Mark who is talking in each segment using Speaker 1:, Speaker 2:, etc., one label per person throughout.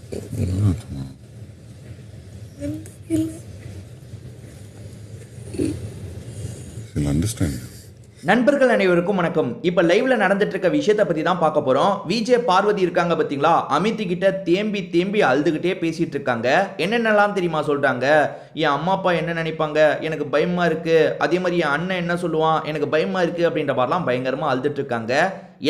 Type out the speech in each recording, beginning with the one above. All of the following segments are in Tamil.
Speaker 1: She'll understand.
Speaker 2: நண்பர்கள் அனைவருக்கும் வணக்கம். இப்போ லைவ்ல நடந்துட்டு இருக்க விஷயத்தை பத்தி தான் பார்க்க போறோம். விஜே பார்வதி இருக்காங்க பாத்தீங்களா, அமித் கிட்ட தேம்பி தேம்பி அழுதுகிட்டே பேசிட்டு இருக்காங்க. என்னென்னலாம் தெரியுமா சொல்றாங்க? என் அம்மா அப்பா என்ன நினைப்பாங்க, எனக்கு பயமா இருக்கு. அதே மாதிரி என் அண்ணன் என்ன சொல்லுவான், எனக்கு பயமா இருக்கு அப்படின்ற மாதிரிலாம் பயங்கரமா அழுதுட்டு இருக்காங்க.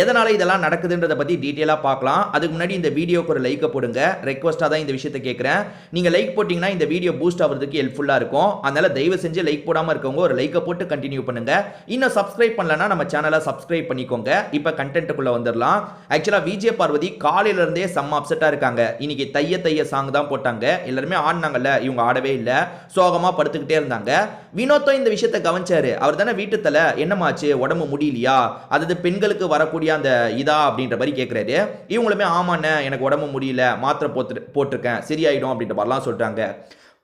Speaker 2: எதனால இதெல்லாம் நடக்குதுன்றதை பத்தி டீட்டெயிலாக பார்க்கலாம். அதுக்கு முன்னாடி இந்த வீடியோக்கு ஒரு லைக்கை போடுங்க. ரெக்வஸ்ட்டாக தான் இந்த விஷயத்தை கேட்குறேன். நீங்கள் லைக் போட்டிங்கன்னா இந்த வீடியோ பூஸ்ட் ஆகிறதுக்கு ஹெல்ப்ஃபுல்லாக இருக்கும். அதனால தயவு செஞ்சு லைக் போடாமல் இருக்கவங்க ஒரு லைக்கை போட்டு கண்டினியூ பண்ணுங்க. இன்னும் சப்ஸ்கிரைப் பண்ணலன்னா நம்ம சேனலை சப்ஸ்கிரைப் பண்ணிக்கோங்க. இப்போ கண்டென்ட்டுக்குள்ளே வந்துடலாம். ஆக்சுவலாக விஜே பார்வதி காலையில இருந்தே செம்ம அப்செட்டாக இருக்காங்க. இன்னைக்கு தைய தைய சாங் தான் போட்டாங்க. எல்லாருமே ஆடினாங்கல்ல, இவங்க ஆடவே இல்லை, சோகமாக படுத்துக்கிட்டே இருந்தாங்க. வினோத்தும் இந்த விஷயத்தை கவனிச்சாரு. அவர் தானே வீட்டு தலை, என்னமாச்சு, உடம்பு முடியலையா, அதாவது பெண்களுக்கு வரக்கூடிய அந்த இதா அப்படின்ற மாதிரி கேட்குறாரு. இவங்களுமே ஆமாண்ணே, எனக்கு உடம்பு முடியல, மாத்திரை போட்டிருக்கேன், சரியாயிடும் அப்படின்ற மாதிரிலாம் சொல்றாங்க.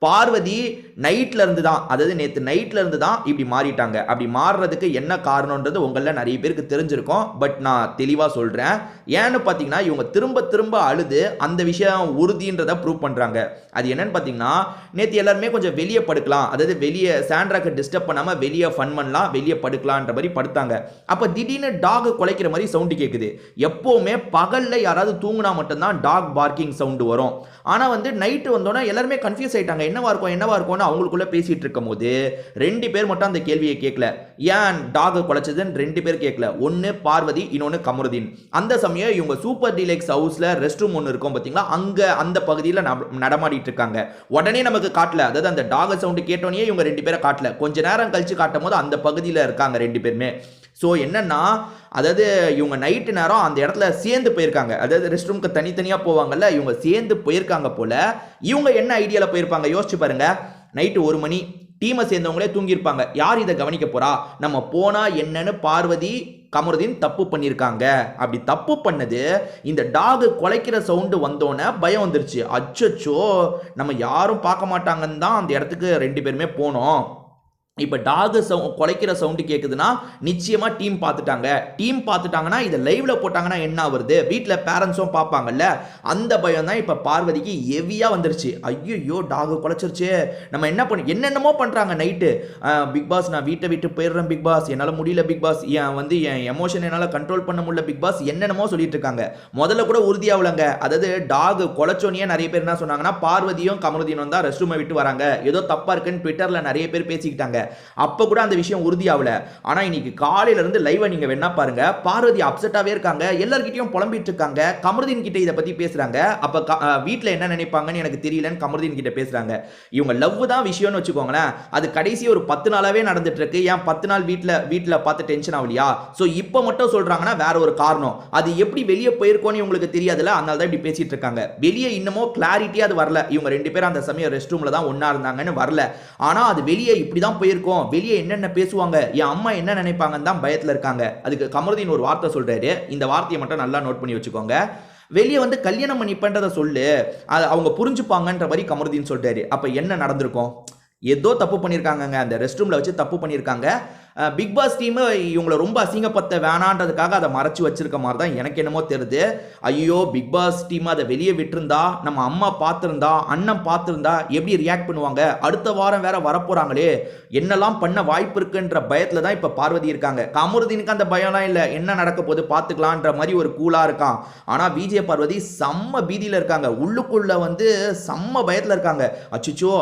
Speaker 2: பார்வதி நைட்ல இருந்து தான், அதாவது நேற்று நைட்ல இருந்து தான் இப்படி மாறிட்டாங்க. அப்படி மாறுறதுக்கு என்ன காரணம்ன்றது உங்களில் நிறைய பேருக்கு தெரிஞ்சிருக்கும். பட் நான் தெளிவாக சொல்கிறேன். ஏன்னு பார்த்தீங்கன்னா, இவங்க திரும்ப திரும்ப அழுது அந்த விஷயம் உறுதின்றதை ப்ரூவ் பண்ணுறாங்க. அது என்னன்னு பார்த்தீங்கன்னா, நேற்று எல்லாருமே கொஞ்சம் வெளியே படுக்கலாம், அதாவது வெளியே சாண்ட்ராக்கு டிஸ்டர்ப் பண்ணாமல் வெளியே ஃபன் பண்ணலாம், வெளியே படுக்கலான்ற மாதிரி படுத்தாங்க. அப்போ திடீர்னு டாக் குலைக்கிற மாதிரி சவுண்டு கேட்குது. எப்போவுமே பகலில் யாராவது தூங்கினா மட்டும்தான் டாக் பார்க்கிங் சவுண்டு வரும். ஆனால் வந்து நைட்டு வந்தோன்னா எல்லாருமே கன்ஃபியூஸ் ஆகிட்டாங்க. என்னவா இருக்கும்னு அவங்களுக்குள்ள பேசிட்டு இருக்கும் போது 2 பேர் மட்டும் அந்த கேள்வியை கேட்கல. ஏன் டாக் குலைச்சதுன்னு 2 பேர் கேட்கல. ஒன்னு பார்வதி, இன்னொன்னு கமருதீன். அந்த சமயம் இவங்க சூப்பர் டீலக்ஸ் ஹவுஸ்ல ரெஸ்ட் ரூம் ஒன்று இருக்கும் பாத்தீங்களா, அங்க அந்த பகுதியில் நடமாடிட்டு இருக்காங்க. உடனே நமக்கு காட்டல, அதாவது அந்த டாக் சவுண்ட் கேட்டோன்னே இவங்க 2 பேரை காட்டல. கொஞ்ச நேரம் கழிச்சு காட்டும் போது அந்த பகுதியில் இருக்காங்க 2 பேருமே. ஸோ என்னன்னா, அதாவது இவங்க நைட்டு நேரம் அந்த இடத்துல சேர்ந்து போயிருக்காங்க. அதாவது ரெஸ்ட் ரூமுக்கு தனித்தனியாக போவாங்கல்ல, இவங்க சேர்ந்து போயிருக்காங்க போல. இவங்க என்ன ஐடியாவில் போயிருப்பாங்க யோசிச்சு பாருங்க. நைட்டு 1 மணி, டீமை சேர்ந்தவங்களே தூங்கியிருப்பாங்க. யார் இதை கவனிக்க போறா? நம்ம போனா என்னன்னு பார்வதி கமருதீன் தப்பு பண்ணியிருக்காங்க. அப்படி தப்பு பண்ணது இந்த டாக் குலைக்கிற சவுண்டு வந்தோன்னே பயம் வந்துருச்சு. அச்சச்சோ, நம்ம யாரும் பார்க்க மாட்டாங்கன்னு தான் அந்த இடத்துக்கு 2 பேருமே போனோம். இப்போ டாக் குலைக்கிற சவுண்டு கேட்குதுன்னா நிச்சயமாக டீம் பார்த்துட்டாங்கன்னா இதை லைவ்ல போட்டாங்கன்னா என்ன வருது, வீட்டில் பேரண்ட்ஸும் பார்ப்பாங்கல்ல, அந்த பயம் தான் இப்போ பார்வதிக்கு ஹெவியாக வந்துருச்சு. ஐயோ, டாக் குலைச்சிருச்சு, நம்ம என்னென்னமோ பண்ணுறாங்க நைட்டு. பிக் பாஸ், நான் வீட்டை விட்டு போயிடுறேன் பிக் பாஸ், என்னால் முடியல பிக் பாஸ், என் எமோஷன் என்னால் கண்ட்ரோல் பண்ண முடியல பிக் பாஸ், என்னென்னமோ சொல்லிட்டு இருக்காங்க. முதல்ல கூட உறுதியாகலங்க. அதாவது டாக் குலைச்சோனியே நிறைய பேர் என்ன சொன்னாங்கன்னா, பார்வதியும் கமருதீனும் தான் ரெஸ்ட் ரூமை விட்டு வராங்க, ஏதோ தப்பா இருக்குன்னு ட்விட்டர்ல நிறைய பேர் பேசிக்கிட்டாங்க. அப்ப கூட அந்த விஷயம் உறுதியாகல. ஆனா இன்னைக்கு காலையில இருந்து லைவ் நீங்க வேணா பாருங்க, பார்வதி அப்செட்டாவே இருக்காங்க, எல்லார்கிட்டயும் புலம்பிட்டு இருக்காங்க. கமருதீன் கிட்ட இதை பத்தி பேசுறாங்க. அப்ப வீட்டுல என்ன நினைப்பாங்கன்னு எனக்கு தெரியலன்னு கமருதீன் கிட்ட பேசுறாங்க. இவங்க லவ் தான் விஷயம்னு வச்சுக்கோங்களேன். அது கடைசி ஒரு 10 நாளாவே நடந்துட்டு இருக்கு. ஏன் 10 நாள் வீட்டுல பார்த்து டென்ஷன் ஆகலையா? சோ இப்ப மட்டும் சொல்றாங்கன்னா வேற ஒரு காரணம். அது எப்படி வெளியே போயிருக்கோன்னு உங்களுக்கு தெரியாதுல, அதனால தான் இப்படி பேசிட்டு இருக்காங்க. வெளியே இன்னமும் கிளாரிட்டியா அது வரல. இவங்க 2 பேரும் அந்த சமயம் ரெஸ்ட் ரூம்ல தான் ஒண்ணா இருந்தாங்கன்னு வரல. ஆனா அது வெளியே இப்படிதான் போயிருக்கும், வெளியே என்னென்ன பேசுவாங்க, என் அம்மா என்ன நினைப்பாங்கன்னு தான் பயத்துல இருக்காங்க. அதுக்கு கமருதீன் ஒரு வார்த்தை சொல்றாரு. இந்த வார்த்தையை மட்டும் நல்லா நோட் பண்ணி வச்சுக்கோங்க. வெளியே வந்து கல்யாணம் பண்ணிப்பன்றதை சொல்லு, அவங்க புரிஞ்சுப்பாங்கன்ற மாதிரி கமருதீன் சொல்றாரு. அப்ப என்ன நடந்திருக்கும்? ஏதோ தப்பு பண்ணியிருக்காங்க, அந்த ரெஸ்ட் ரூம்ல வச்சு தப்பு பண்ணியிருக்காங்க. பிக் பாஸ் டீம் இவங்களை ரொம்ப அசிங்கப்படுத்த வேணான்றதுக்காக அதை மறைச்சு வச்சிருக்க மாதிரி தான் எனக்கு என்னமோ தெரியுது. ஐயோ, பிக் பாஸ் டீம் அதை வெளியே விட்டுருந்தா, நம்ம அம்மா பார்த்துருந்தா, அண்ணன் பார்த்துருந்தா எப்படி ரியாக்ட் பண்ணுவாங்க, அடுத்த வாரம் வேற வரப்போறாங்களே, என்னெல்லாம் பண்ண வாய்ப்பு இருக்குன்ற பயத்துல தான் இப்ப பார்வதி இருக்காங்க. கமருதீனுக்கு அந்த பயம்லாம் இல்லை, என்ன நடக்க போது பார்த்துக்கலான்ற மாதிரி ஒரு கூலா இருக்கான். ஆனா விஜய பார்வதி செம்ம பீதியில இருக்காங்க, உள்ளுக்குள்ள வந்து செம்ம பயத்துல இருக்காங்க. அச்சுச்சோ,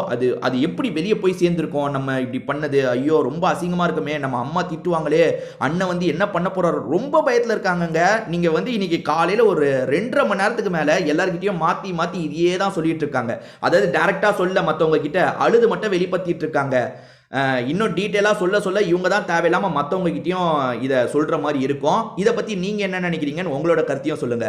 Speaker 2: அது எப்படி வெளியே போய் சேர்ந்துருக்கோம், நம்ம இப்படி பண்ணது, ஐயோ ரொம்ப அசிங்கமா இருக்குமே, நம்ம அம்மா திட்டுவாங்களே, அண்ணன் வந்து என்ன பண்ண போறாரு, ரொம்ப பயத்துல இருக்காங்கங்க. நீங்க வந்து இன்னைக்கு காலையில ஒரு 2.5 மணி நேரத்துக்கு மேல எல்லார்கிட்டயும் மாத்தி இதையே தான் சொல்லிட்டு இருக்காங்க. அதாவது டைரக்டா சொல்ல, மத்தவங்க கிட்ட அழுது மட்டும் வெளிப்படுத்திட்டு இருக்காங்க. இன்னும் டீட்டெயிலா சொல்ல இவங்க தான் தேவையில்லாம மத்தவங்க கிட்டயும் இதை சொல்ற மாதிரி இருக்கும். இதை பத்தி நீங்க என்ன நினைக்கிறீங்கன்னு உங்களோட கருத்தையும் சொல்லுங்க.